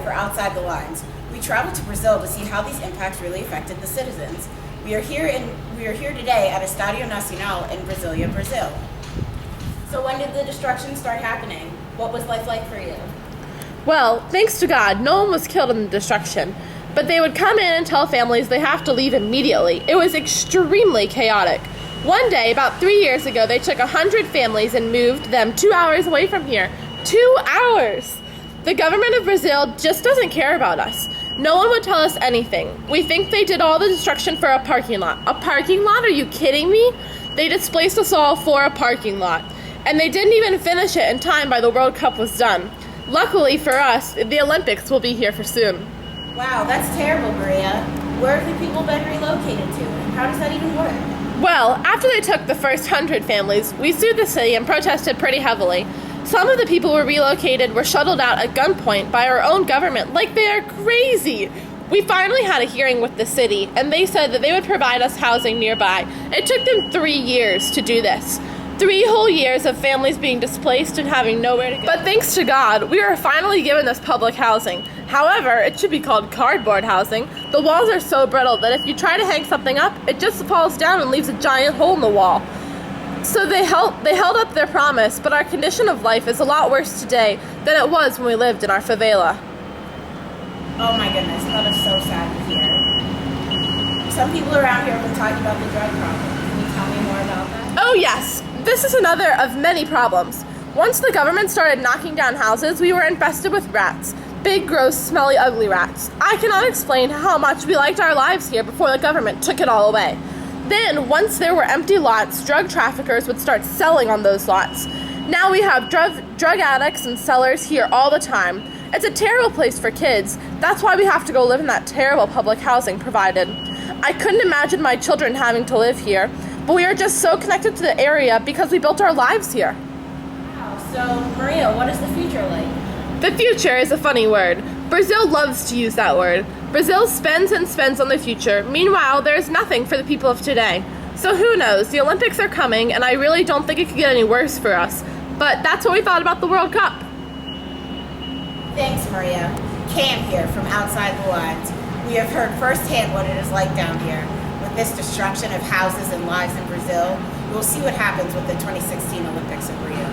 for Outside the Lines. We traveled to Brazil to see how these impacts really affected the citizens. We are here today at Estádio Nacional in Brasília, Brazil. So when did the destruction start happening? What was life like for you? Well, thanks to God, no one was killed in the destruction. But they would come in and tell families they have to leave immediately. It was extremely chaotic. One day, about 3 years ago, they took 100 families and moved them 2 hours away from here. 2 hours! The government of Brazil just doesn't care about us. No one would tell us anything. We think they did all the destruction for a parking lot. A parking lot? Are you kidding me? They displaced us all for a parking lot. And they didn't even finish it in time by the World Cup was done. Luckily for us, the Olympics will be here for soon. Wow, that's terrible, Maria. Where have the people been relocated to? How does that even work? Well, after they took the first 100 families, we sued the city and protested pretty heavily. Some of the people were relocated were shuttled out at gunpoint by our own government like they are crazy. We finally had a hearing with the city, and they said that they would provide us housing nearby. It took them 3 years to do this. 3 whole years of families being displaced and having nowhere to go. But thanks to God, we were finally given this public housing. However, it should be called cardboard housing. The walls are so brittle that if you try to hang something up, it just falls down and leaves a giant hole in the wall. So they held up their promise, but our condition of life is a lot worse today than it was when we lived in our favela. Oh my goodness, that is so sad to hear. Some people around here have been talking about the drug problem. Can you tell me more about that? Oh yes, this is another of many problems. Once the government started knocking down houses, we were infested with rats. Big, gross, smelly, ugly rats. I cannot explain how much we liked our lives here before the government took it all away. Then, once there were empty lots, drug traffickers would start selling on those lots. Now we have drug addicts and sellers here all the time. It's a terrible place for kids. That's why we have to go live in that terrible public housing provided. I couldn't imagine my children having to live here, but we are just so connected to the area because we built our lives here. Wow, so Maria, what is the future like? The future is a funny word. Brazil loves to use that word. Brazil spends and spends on the future. Meanwhile, there is nothing for the people of today. So who knows? The Olympics are coming, and I really don't think it could get any worse for us. But that's what we thought about the World Cup. Thanks, Maria. Cam here from Outside the Lines. We have heard firsthand what it is like down here. With this destruction of houses and lives in Brazil, we will see what happens with the 2016 Olympics in Rio.